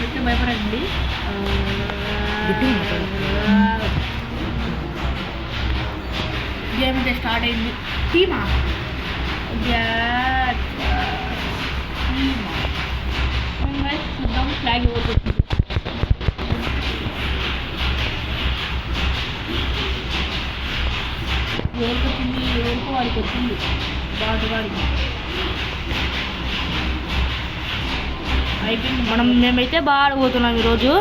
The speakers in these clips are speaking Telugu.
వచ్చి భయపడండి. గేమ్ అయితే స్టార్ట్ అయింది. టీమా చూద్దాం ఫ్లాగ్ ఎవరికి వచ్చింది. ఎవరికి వచ్చింది, ఎవరికో వాడికి వచ్చింది. వాడికి అయిపోయింది. మేమైతే బాగా ఆడిపోతున్నాం ఈరోజు.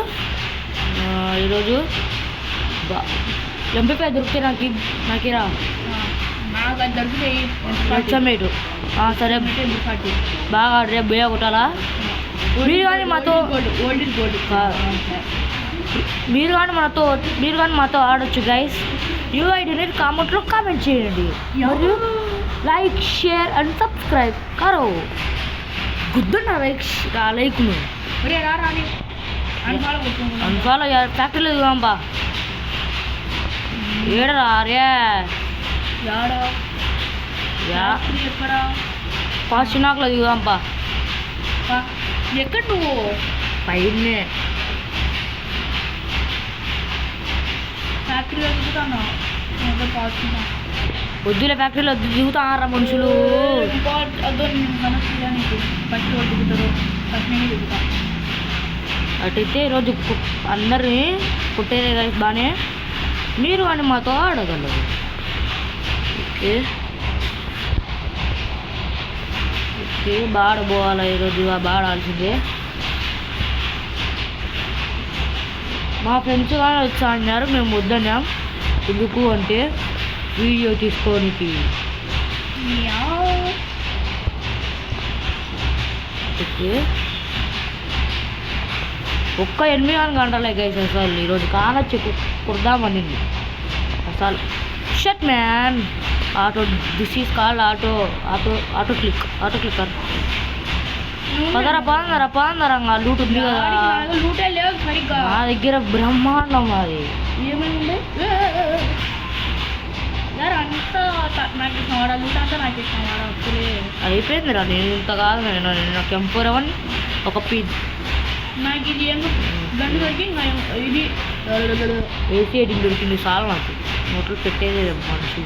ఎంపీపై దొరికితే నాకిరా నాకు అది దొరుకుతాయి. లక్షమేటు సరే బాగా రేపు బోయా కొట్టాలా. మీరు కానీ మాతో మాతో ఆడొచ్చు గైస్. యూఐడిని కామెంట్లో కామెంట్ చేయండి మరియు లైక్ షేర్ అండ్ సబ్స్క్రైబ్ కరో. గుద్దున్నా లైక్ను అన్ఫాలో ఫ్యాక్టరీలో దిగాంబా. ఏడరా అరే ఎక్కడ పాచినాకులో దిగుదాంపా. ఎక్కడ నువ్వు పైనే ఫ్యాక్టరీలో దిగుతాను. వద్దులే ఫ్యాక్టరీలో దిగుతారా మనుషులు. అటైతే ఈరోజు అందరినీ కొట్టేదే కదా బాగానే. మీరు కానీ మాతో ఆడగలరు. ఓకే బాగా ఆడబోవాలి ఈరోజు. బాగా ఆడాల్సిందే. మా ఫ్రెండ్స్ కానీ వచ్చి ఆడినారు. మేము వద్దన్నాం. ఎందుకు అంటే వీడియో తీసుకోనికి. ఓకే ఒక్క 8 గంటలే గైస్. అసలు ఈరోజు కానొచ్చి కుడదామని అసలు shut man. Auto this is called auto clicker. Padara loot ఉంది కదా నా దగ్గర. బ్రహ్మాండం అది. ఏమైంది అయిపోయిందిరా. నేను ఇంత కాదు. నాకు M4 ఒక పీజ్ నాకు ఇది గంట దొరికి ఇది ఏసీ ఎడింగ్ దొరికింది. చాలా నాకు నోట్లో పెట్టేది మనిషి.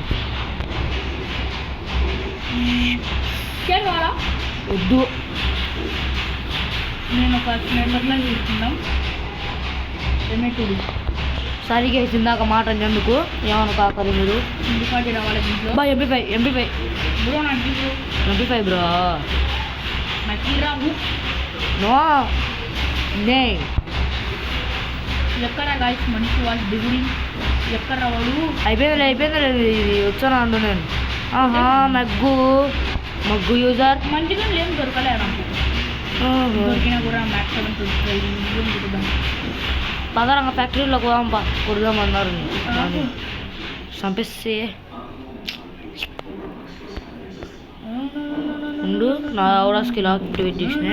వద్దు నేను ఒక స్నైపర్లో తీసుకుందాం. సరిగా ఇందాక మాట ఎందుకు ఏమన్నా కాకరు మీరు. బా ఎంపీ5 బ్రో. నాకు ఎంపీ5 బ్రో. నాకు రావు. నో నే ఎక్కడ గాయస్ మనిషి వాళ్ళు దిగుడి ఎక్కడ వాడు. అయిపోయింది ఇది వచ్చాను అండు నేను. మగ్గు యూజర్ మంచిగా ఏం దొరకలే నాకు. దొరికినా కూడా మ్యాక్స్ 7 పదరంగ ఫ్యాక్టరీలో కొడదామన్నారు. చంపేస్తే ఉండు. నా ఆవిడాస్కి ఇలా యాక్టివేట్ చేసిన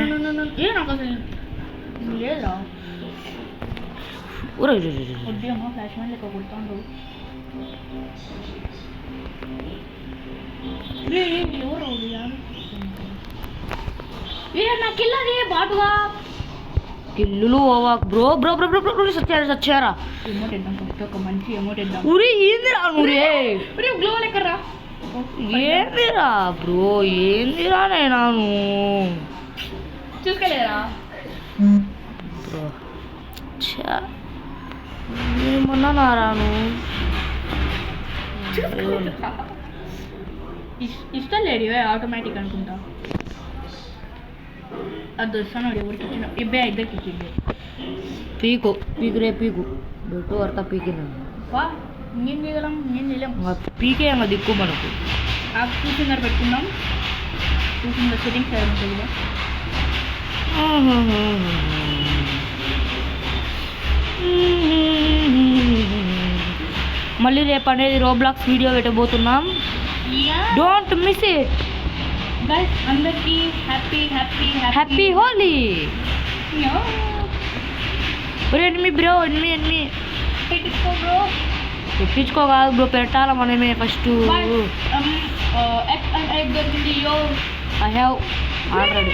లేదా ఉద్యమా ఫ్లాష్ మ్యాన్ లెక్క కొడుతాడు. ఎవరు నాకు ఇల్లది బాటుగా కిల్లులు ఓవా బ్రో. సచ్చారా ఒక మంచి అమౌంట్ ఇద్దాం. ఉరి ఏందిరా నువ్వు గ్లో లెక్కరా. ఏందిరా బ్రో ఏందిరా నేనాను చూసుకోలేరా బ్రో. ఏమన్నా రాను ఇష్టం లేడు. ఆటోమేటిక్ అనుకుంటా. అది వస్తాను ఎవరికి ఇచ్చిన ఇబ్బే ఇద్దరికి ఇచ్చింది. పీకు బొట్టు వరత పీకిన ఇంకేం చేయగలం. ఏం చేయలేం. పీకే అమ్మ దిక్కు మనకు. కూర్చున్నారు పెట్టుకుందాం. కూర్చున్న సెట్టింగ్స్ ఉంటుంది. మళ్ళీ రేపు అనేది రోబ్లాక్స్ వీడియో పెట్టబోతున్నాం. Don't miss it guys. అందరికీ హ్యాపీ హోలీ. ఎన్మి బ్రో ఎన్మి పెట్టించుకో కాదు బ్రో, పెట్టాలా మనమే first. I have already.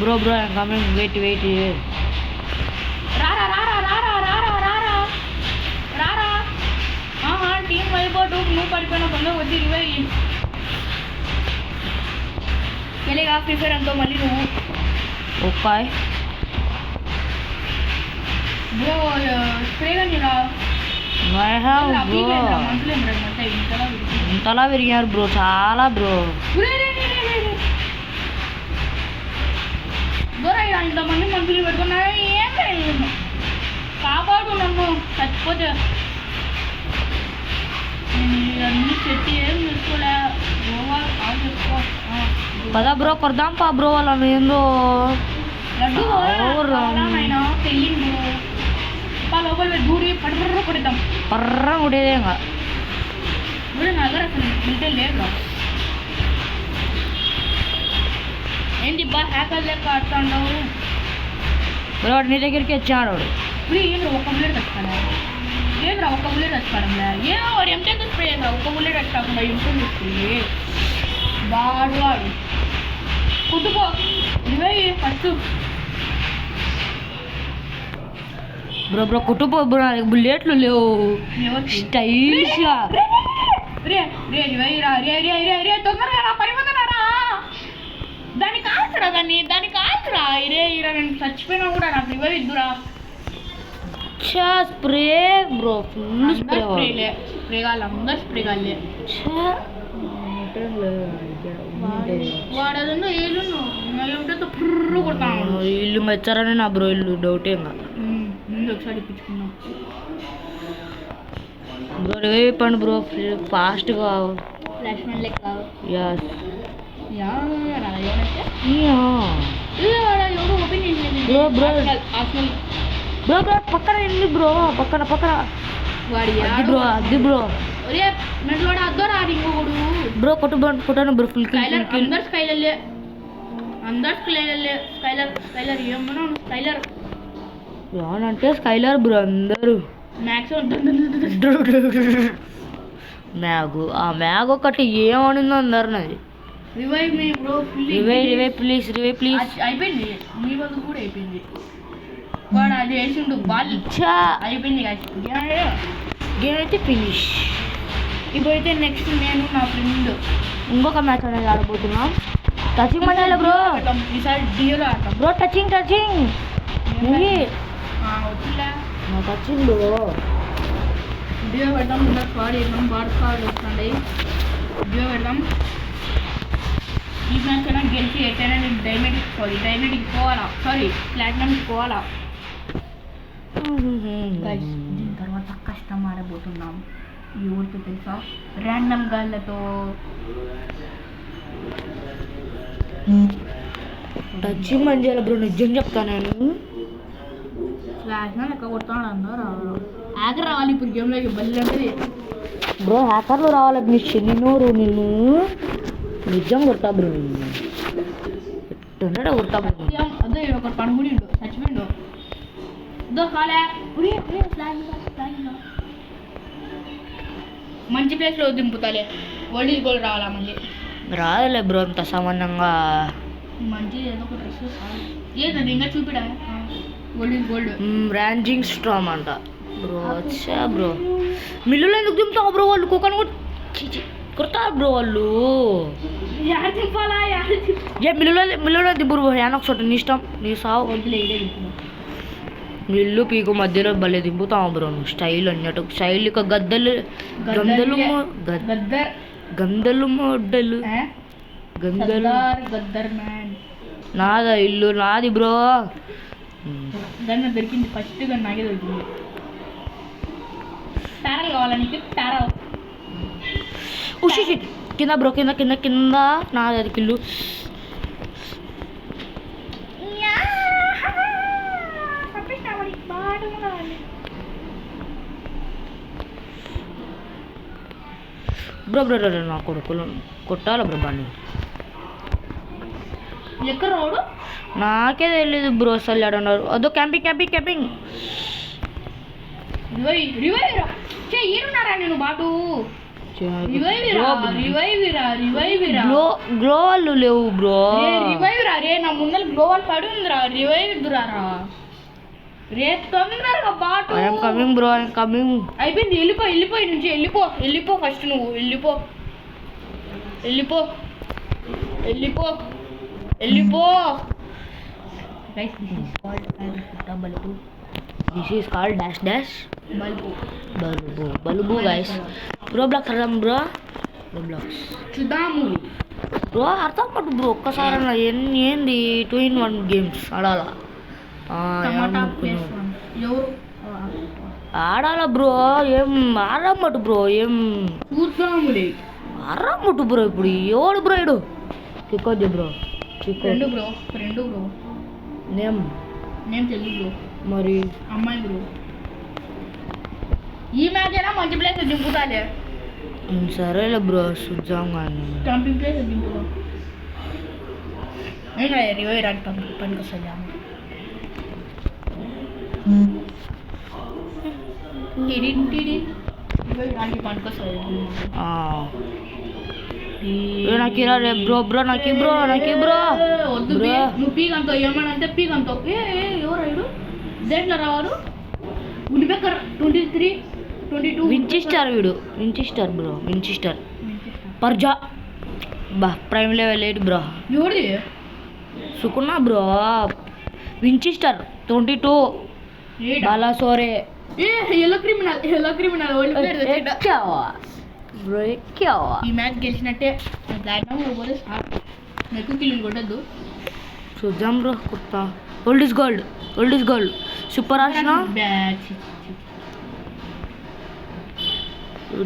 Bro bro I'm coming wait wait. రారా రారా రారా రారా రారా రారా. టీం అయిపోతూ నువ్వు పడిపోయిన తొందరగా వచ్చి ఇరవై తెలియగా ప్రిఫర్ అంతో మళ్ళీ నువ్వు ఓకే బ్రో స్ప్రే కానీ రా. ఇంతలా విరిగారు బ్రో చాలా బ్రో. ఇంతమంది మనుషులు పెట్టుకున్నారా ఏం కాపాడు నన్ను చచ్చిపోతే. నేను అన్ని పెట్టి ఏం చేసుకోలే చేసుకో పదా బ్రో కొడదాం పా బ్రో వాళ్ళని ఏందో తెలియదు లోపల దూరి పర్ర కొడతాం పర్ర కొడేదే ఇంకా నగర అసలు ఉంటే లేదు. ఏంటి బా హ్యాకర్ లెక్క ఆడుతున్నావు బ్రో. నీ దగ్గరికి వచ్చాడు ఇప్పుడు ఏంద్రా ఒక్క బుల్లెట్ తెచ్చుకోలే ఏంద్రా ఒక్క బుల్లెట్ తెచ్చుకోవడంలే ఏమో వాడు ఎంటెక్ స్ప్రే ఏంద్రా ఒక్క బుల్లెట్ తెచ్చుకోకుండా ఇంట్లో తీసుకుని బాడు వాడు కుట్టుకో ఇవే ఫస్ట్ బ్రో బ్రో కుట్టుపో బ్రో. బుల్లెట్లు లేవు స్టైల్గా రే రే రా రే రే రే రే తొందరగా రా పడిపోతున్నారా. దాన్ని కాల్చరా దాన్ని కాల్చరా. ఇరే ఇరా నేను చచ్చిపోయినా కూడా నాకు రివైవ్ ఇద్దురా. Spray bro full spray spray కాదు అందరు స్ప్రే కాలే వాడు అదన్నా ఏళ్ళు ఉంటే పుర్రు కొడతాను. ఇల్లు మెచ్చారని నా బ్రో ఇల్లు డౌటే ఇంకా ముందు ఒకసారి ఇప్పించుకున్నాం బ్రో. రివైవ్ పండు బ్రో ఫాస్ట్గా ఫ్లాష్ మ్యాన్ లెక్క. Yes bro bro bro bro పక్కన వెళ్ళి బ్రో పక్కన పక్కన అది బ్రో అది బ్రో బ్రో కొట్టు కొట్టాను బ్రో ఫుల్ అందరు స్కైలర్లే అందరు స్కైలర్లే స్కైలర్ స్కైలర్ ఏమన్నా స్కైలర్ ఏమనంటే స్కైలర్ బ్రో అందరూ మ్యాగు ఆ మ్యాగ్ ఒకటి ఏమనిందో అందరు నాది. Revive me bro revive revive please revive please. అయిపోయింది మీ వద్ద కూడా అయిపోయింది. వాడు అది వేసిండు బాల్ ఇచ్చా అయిపోయింది గేమ్ అయితే ఫినిష్. ఇప్పుడైతే నెక్స్ట్ నేను నా ఫ్రెండ్ ఇంకొక మ్యాచ్ అనేది ఆడబోతున్నాం. టచింగ్ మధ్యలో బ్రో ఈసారి డియోలో ఆడతాం bro. Touching touching touching bro duo పెడతాం. ముందర స్క్వాడ్ వేద్దాం బాడ్ స్క్వాడ్ వస్తుంది డియో పెడదాం. ఈ మ్యాచ్ అయినా గెలిచి ఎట్టైనా నేను డైమండ్కి పోవాలా ప్లాటినంకి పోవాలా. దీని తర్వాత కష్టం ఆడబోతున్నాం ఎవరితో తెలుసా ర్యాండమ్ గాళ్ళతో. టచింగ్ మంచిగా బ్రో నిజం చెప్తాను నేను ఫ్లాష్గా లెక్క కొడతాడు అందరూ హ్యాకర్ రావాలి ఇప్పుడు గేమ్లోకి బల్లి అంటే బ్రో. హ్యాకర్లు రావాలి నీ శనినోరు నిన్ను నిజం కొడతా బ్రో. ఎట్ట కొడతా అదే ఒక పడుకుని చచ్చిపోయిండు ఇదో కాలే మంచి ప్లేస్లో దింపుతాలే. వరల్డ్ ఈజ్ గోల్డ్ రావాలా మళ్ళీ రాదులే బ్రో అంత సామాన్యంగా. మంచిది ఏదో ఒక డ్రెస్ ఏదండి ఇంకా చూపిడా వరల్డ్ ఈజ్ గోల్డ్ ర్యాంజింగ్ స్ట్రామ్ అంట బ్రో. వచ్చా బ్రో మిల్లులో ఎందుకు దింపుతావు బ్రో. వాళ్ళు కుక్కను కొడతా బ్రో వాళ్ళు ఏ మిల్లులో దింపు బ్రో. యానొక చోట నీ ఇష్టం నీ సావు వద్దులే మిల్లు పీకు మధ్యలో భలే దింపుతావు బ్రో నువ్వు. స్టైల్ అన్నట్టు స్టైల్ ఇక గద్దలు గందలు గందలు మొడ్డలు గందలు నాదా ఇల్లు నాది బ్రో. గన్న దొరికింది ఫస్ట్ గన్న నాకే దొరికింది. టారల్ కావాలా నీకు టారల్ ఉషి కింద బ్రో కింద కింద కింద నాది అది కిల్లు. బ్రో బ్రో నా కొడుకులు కొట్టాలి బ్రో బాగా ఎక్కడ రోడ్డు నాకే తెలియదు బ్రో. అసలు ఆడన్నారు అదో క్యాంపింగ్ క్యాంపింగ్ క్యాంపింగ్ ఏడున్నారా నేను బాటు గ్లోవాళ్ళు లేవు బ్రో. రివైవ్ రా రే, నా ముందర గ్లోవల్ పడి ఉందిరా. రివైవ్ ఇద్దురారా రే, తొందరగా బాటు. I'm coming bro, I'm coming. అయిపోయింది, వెళ్ళిపోయి నుంచి వెళ్ళిపో ఫస్ట్ నువ్వు వెళ్ళిపో. Guys, this is called Balbu. This is called dash Balbu guys. Roblox అర్థం బ్రో. Roblox చూద్దాము బ్రో. అర్థం పట్టు బ్రో. ఒక్కసారి ఏంది 2-in-1 గేమ్స్ ఆడాలా? ఆడాలా బ్రో. ఏం ఆడమ్మటు బ్రో. ఏం చూద్దాములే. ఆడమ్మటు బ్రో. ఇప్పుడు ఎవడు బ్రో ఇడు కిక్కొద్దు bro. Friend bro. Name Telugu bro. మరి అమ్మాయి బ్రో. ఈ మ్యాచ్ అయినా మంచి ప్లేస్ దింపుతాలే. సరేలే బ్రో, చూద్దాం కానీ. క్యాంపింగ్ ప్లేస్ దింపు. అయినా రివైవ్ రాని పనికి వస్తుంది. నాకు ఇలా రే బ్రో. నాకు బ్రో వద్దు బ్రో. నువ్వు పీకంతో ఏమన్నా అంటే పీకంతో. ఎవరు దేంట్లో రావారు? గుండిపెక్కర్ 23, 22 వించెస్టర్ వీడు. Winchester bro. వించెస్టర్ పర్జా బా ప్రైమ్ లెవెల్ 8 బ్రో. ఎవరిది? సుకున్నా బ్రో. వించెస్టర్ 22 బాలాసోరే. ఎల్లో క్రిమినల్ ఈ మ్యాచ్ గెలిచినట్టే. ప్లాటినం పోతే నెక్కు కిల్లు కొట్టద్దు. చూద్దాం బ్రో. కొత్త old is gold super arsenal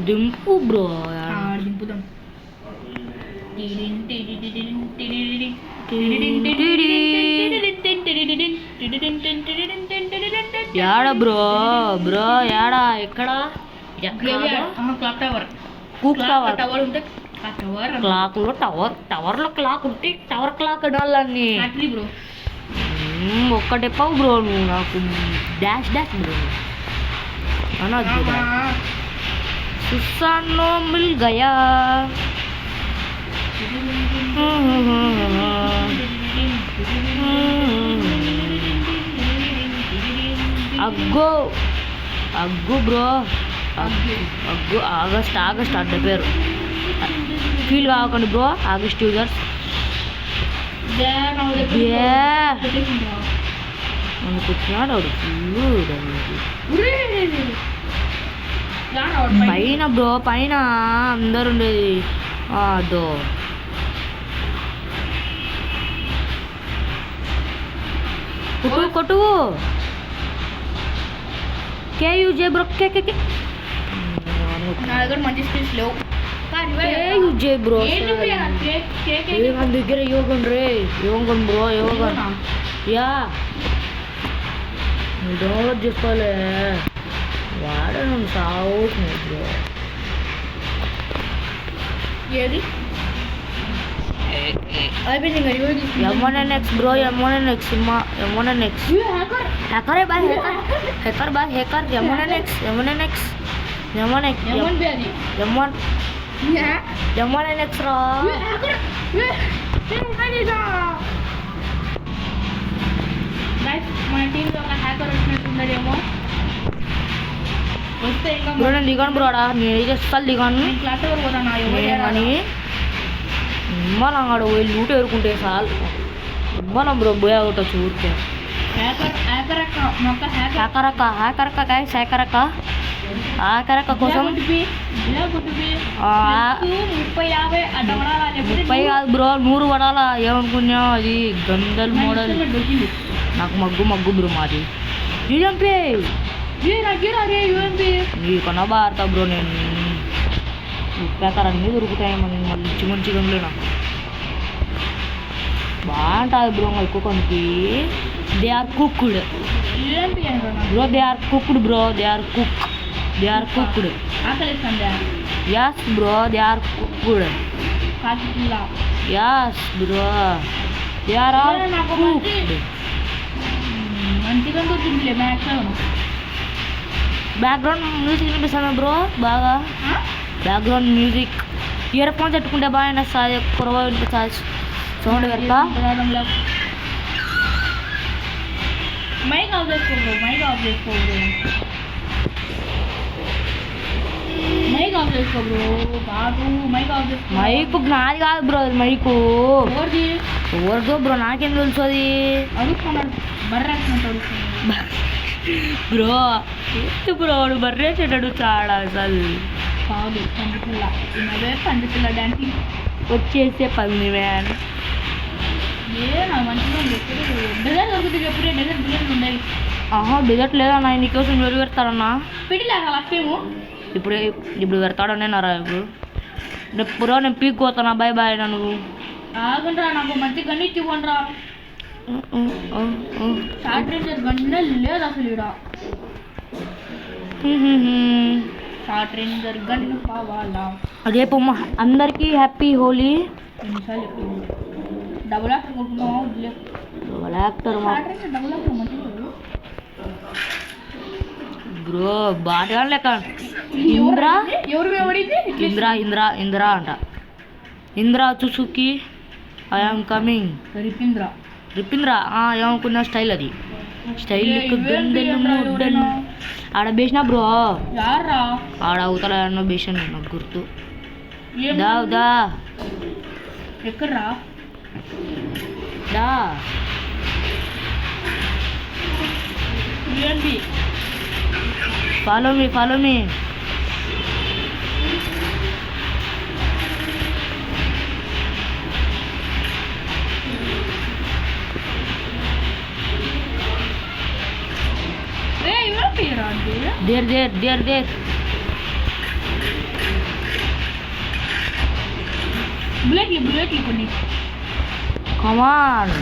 దింపు బ్రో. దింపుదాం. యాడ బ్రో యాడా ఎక్కడ? టవర్లో క్లాక్ ఉంటే టవర్ క్లాక్ అడాలని ఒక్కటే పావు బ్రో. నువ్వు నాకు డాష్ బ్రో అనొద్దు. సుసానో మిల్ గయా. అగ్గు బ్రో. అగ్గు ఆగస్ట్ అంటే పేరు. ఫీల్ కాకండి బ్రో. ఆగస్ట్ యూజర్స్ అనుకుంటున్నాడు వాడు. పైన బ్రో, పైన అందరు ఉండేది. అదో కొట్టు కేయూజే బ్రో. నా దగ్గర మంచి స్కిల్స్ లేవు. కేయూజే బ్రో. యోగన్ దగ్గర యోగన్ బ్రో. యోగన్ యా నువ్వు డౌన్లోడ్ చేసుకోలే. వాడే నన్ను సాగుతున్నావు బ్రో. ఏది అయిపోయింది M1NX bro. M1NX cinema. M1NX హ్యాకరే బాయ్. హ్యాకర్ M1NX రా. మన టీంలో ఒక హ్యాకర్ వచ్చినట్టున్నాడేమో. వస్తే ఇంకా బ్రో నేను దిగాను బ్రో. నేను చేస్తాను దిగాను క్లాస్ ఎవరు పోతాను కానీ ఇమ్మలం ఆడ పోయి లూట ఎరుకుంటే చాలు. ఇమ్మలం బ్రో పోయా కొట్టచ్చు ఊరికే. హ్యాకరక్క కోసం 30 కాదు బ్రో, 100 పడాలా. ఏమనుకున్నావు? అది గందల్ మోడల్. నాకు మగ్గు బ్రో. మాది నీకన్నా బాడతా బ్రో. నేను ఉప్పాకర్ అన్నీ దొరుకుతాయేమో. మంచి గంలే నాకు బాగుంటుంది బ్రో. ఎక్కువ కొనికి they are cooked bro. They are cooked bro. Yes bro, they are cooked. Yes bro, they are all cooked. Background music వినిపిస్తాను బ్రో బాగా. బ్యాక్గ్రౌండ్ మ్యూజిక్ ఇయర్ ఫోన్స్ పెట్టుకుంటే బాగా కురవ సౌండ్ పెడతా మైక్ ఆఫ్ చేసుకో బ్రో మైక్ ఆఫ్ చేసుకో బ్రో బాబు మైక్ ఆఫ్ చేసుకో మైకు నాది కాదు బ్రో అది మైకు ఎవరిదో బ్రో నాకేం తెలుసు అది అడుగుతున్నాడు బర్రెంటాడు బ్రో ఏంటి బ్రో వాడు బర్రేసేటాడు చాలా అసలు కాదు పండుపిల్ల ఇన్నవే పండుపిల్ల డాన్సింగ్ వచ్చేసే పంది మ్యాన్ నా మంచిగా డెజర్ట్ దొరుకుతుంది ఎప్పుడే డెజర్ట్ బిర్యానీ ఉండేవి డిజర్ట్ లేదన్నా నీకోసం ఎవరు పెడతాడన్నా పెట్టిలేక లక్ష్యము ఇప్పుడు పెడతాడనే నారా ఇప్పుడు నేను పీక్ పోతానా బాయ్ బాయ్ నువ్వు ఆగండ్రా నాకు మంచి గండి ఇచ్చివ్వండిరా షార్ట్ రేంజర్ గండినే లేదు అసలు ఇక్కడ షార్ట్ రేంజర్ గండి కావాలా అదే పొమ్మ అందరికీ హ్యాపీ హోలీ ఎన్నిసార్లు డబుల్ యాక్టర్ కొట్టుకున్నావా double actor short ranger double actor మంచిగా బ్రో బాగా లెక్క ఇంద్రా ఎవరు పడింది ఇంద్రా అంట ఇంద్రా సుసుకి ఐఎమ్ కమింగ్ రిపింద్రా ఏమనుకున్న స్టైల్ అది స్టైల్ ఆడ బేసిన బ్రో ఆడ అవతల ఎన్నో బేసాను నాకు గుర్తు దా ఎక్కడ్రా దా ఫాలో మీ దేర్ బుల్లెట్లు కొన్ని కమాన్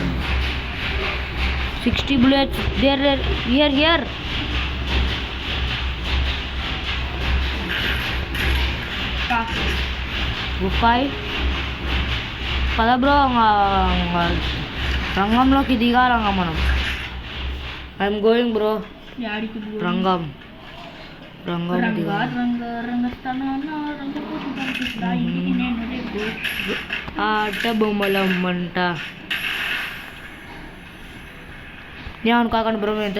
60 bullets here గుఫాయ్ పద బ్రో రంగంలోకి దిగాలంగా మనం ఐఎమ్ గోయింగ్ బ్రో రంగం ఆట బొమ్మలమ్మంట ఏమనుకోకండి బ్రో మేము ఇంత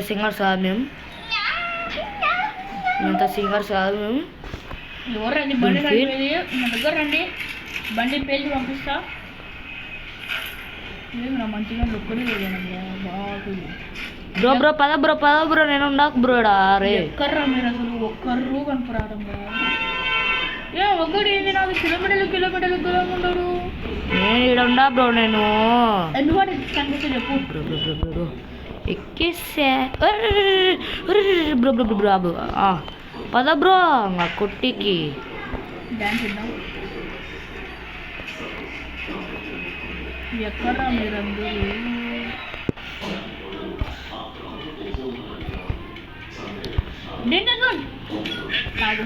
సింగర్స్ కాదు మేము ఎవరు రండి బండి నడిపేది నా దగ్గర రండి బండి పేజీ పంపిస్తా నా మంచిగా ఒక్కడే బ్రో పద బ్రో నేను ఉండకు బ్రో రే ఎక్కర్రా మీరు అసలు ఒక్కరు కనపరాడం ఒక్కడు ఏంది నాకు కిలోమీటర్లు దూరంగా ఉండడు నేను ఇక్కడ ఉండా బ్రో నేను ఎందుకంటే కనిపిస్తే చెప్పు బ్రో ఎక్కేసా బ్రో పద బ్రో కొట్టికి డాన్స్ ఇద్దాం ఎక్కడా మీరందరూ కాదు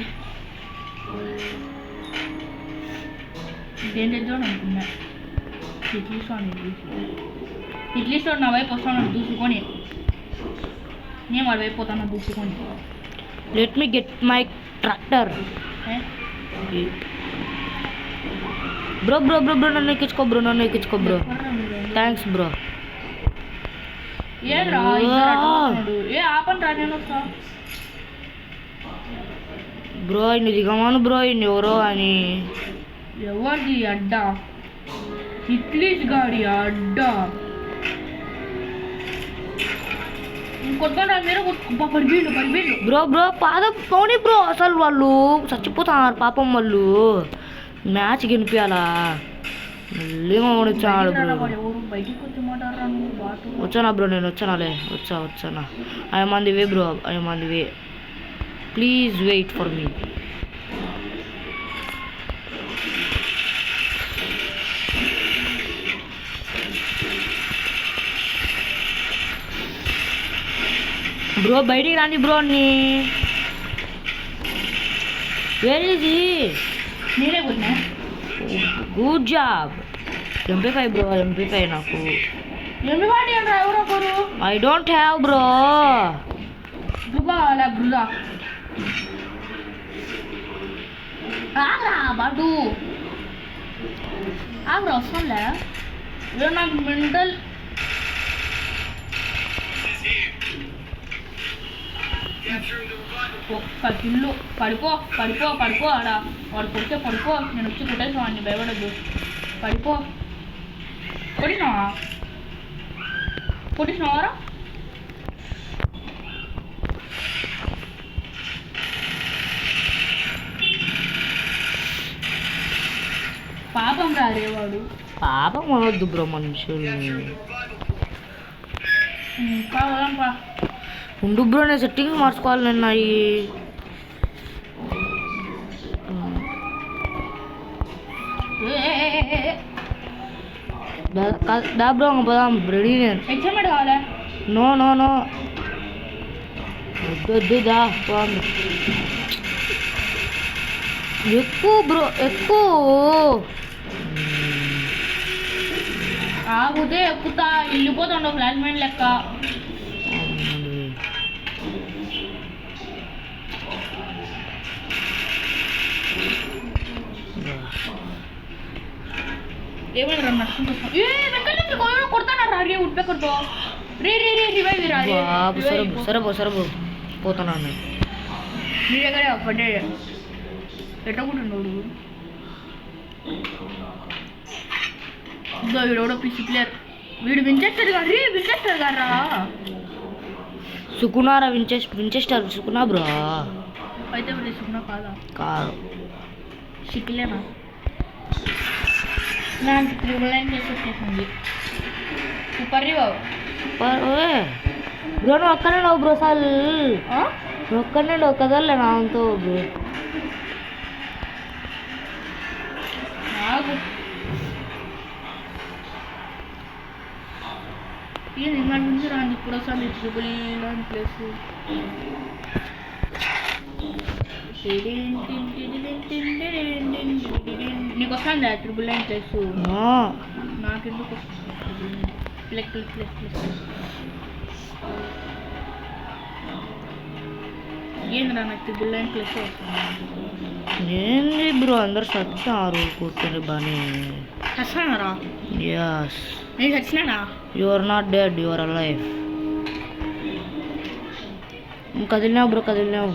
డేంజర్ జోన్ అనుకున్నా ఇడ్లీ స్టోర్ నా వైపు వస్తాను దూసుకొని నేను వాడి వైపు పోతాను దూసుకొని let me get my tractor bro నన్ను ఎక్కించుకో బ్రో థ్యాంక్స్ బ్రో ఏరా ఆపండి రా నేను వస్తా బ్రో ఇన్ని దిగమాను బ్రో ఇన్ని ఎవరో అని ఎవరిది అడ్డా ఇట్లీస్ గాడి అడ్డా పడిపోయిండు బ్రో పోనీ బ్రో అసలు వాళ్ళు చచ్చిపోతున్నారు పాపం వాళ్ళు మ్యాచ్ గెలిపియాలా మళ్ళీ ఓడించాడు బ్రో వచ్చానా బ్రో నేను వచ్చానా I'm on the way bro please wait for me bro బయటికి రాండి బ్రో ని వేర్ ఇస్ హి నేనే కొన్నా good job MP5 bro MP5 నాకు MP5 ఏంట్రా ఎవరో కోరు ఐ డోంట్ హ్యావ్ బ్రో దుబాలా బ్రుదా ఆగ్రా బాటు ఆగ్రా వస్తుందిలే ఇదో నాకు మెంటల్ ఒక్క కిల్లు పడిపో పడిపో పడిపో ఆడ వాడు కొడితే పడిపో నేను వచ్చి కొట్టేసాను వాడిని భయపడద్దు పడిపో కొట్టినావా కొట్టినావారా పాపం రారే వాడు పాపం అనొద్దు బ్రో మనుషుల్ని. కావాలం పా ఉండు బ్రో నేను సెట్టింగ్ మార్చుకోవాలి నేను అవి. దా బ్రో పోదాం రెడీ నేను. హెచ్ఎంఎడ్ కావాలా నో నో నో వద్దు వద్దు దా పోదాం. ఎక్కువ బ్రో ఎక్కువ ఆగుతే ఎక్కుతా వెళ్ళిపోతాడు ఫ్లాష్ మైండ్ లెక్క. ఏమైనా నడుచుకుంటూ కొడతాడు రే ఉడ్ పెక్కర్తో రే రే రే రివైవ్ రా సరే పో పోతున్నాను. నీ దగ్గరే పడ్డే ఎట్టకుంటున్నాడు ఇదో వీడెవడో పిసి ప్లేయర్ వీడు వించెస్టర్ గారు రే వించెస్టర్ గారా సుకునారా వించెస్టర్ సుకునా బ్రో అయితే మరి సుకునా కాదా కాదు షిక్లేనా నాకు 999 చేసి వచ్చేసింది సూపర్ రివో బ్రో నువ్వు ఒక్కనే నువ్వు బ్రో సార్ నువ్వు ఒక్కనే నువ్వు కదలే నాతో బ్రో నాకు ఇది ఇవాళ నుంచి రాండి ఇప్పుడు వస్తాను ట్రిపుల్ ఇలాంటి ప్లేస్ నీకు వస్తుందా ట్రిపుల్ లైన్ ప్లేస్ నాకెందుకు ప్లస్ ప్లస్ ప్లస్ ప్లస్ ఏంద్రా నాకు ట్రిపుల్ లైన్ ప్లస్ వస్తుంది ఏంది బ్రో అందరు సచ్చారు కూర్చొని బాని చచ్చినారా యస్ నేను చచ్చినానా you are not dead you are alive కదిలినావు బ్రో కదిలినావు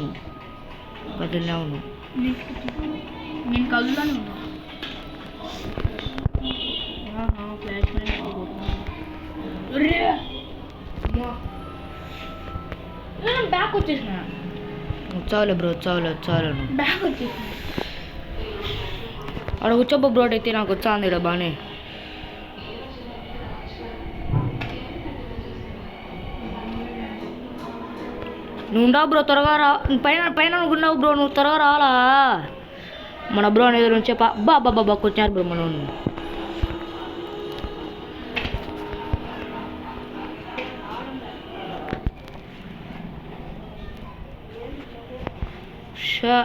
నేను కదులుతానే ఉన్నా ఫ్లాష్ బ్యాక్ వచ్చేసిన వచ్చావులే బ్రో వచ్చావులే బ్యాక్ వచ్చేసిన అక్కడ కూర్చోబ్బా బ్రో అయితే నాకు వచ్చాంది ఇక్కడ బాగానే నువ్వు ఉండవు బ్రో త్వరగా రా పైన ఉన్నావు బ్రో నువ్వు త్వరగా రావాలా మన బ్రో అనేది నుంచి బాబా కొచ్చారు బ్రో మనం షా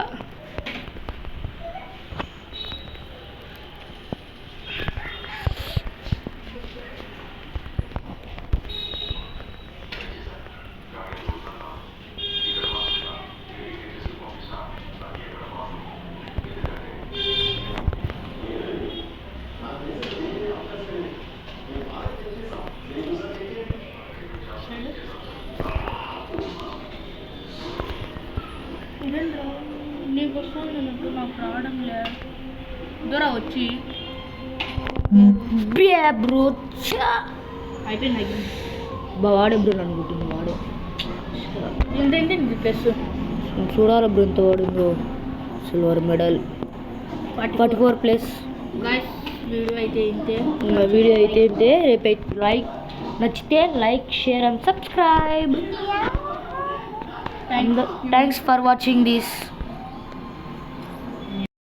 నీకు వస్తుంది నాకు రావడం లేదు దూరా వచ్చి బ్రో అయిపోయింది వాడే బ్రో అనుకుంటుంది వాడే ఎంత ప్లస్ చూడాలి బ్రో ఎంత వాడిందో silver medal 44 plus guys video అయితే ఇంతే రేపు నచ్చితే like share and subscribe thanks for watching this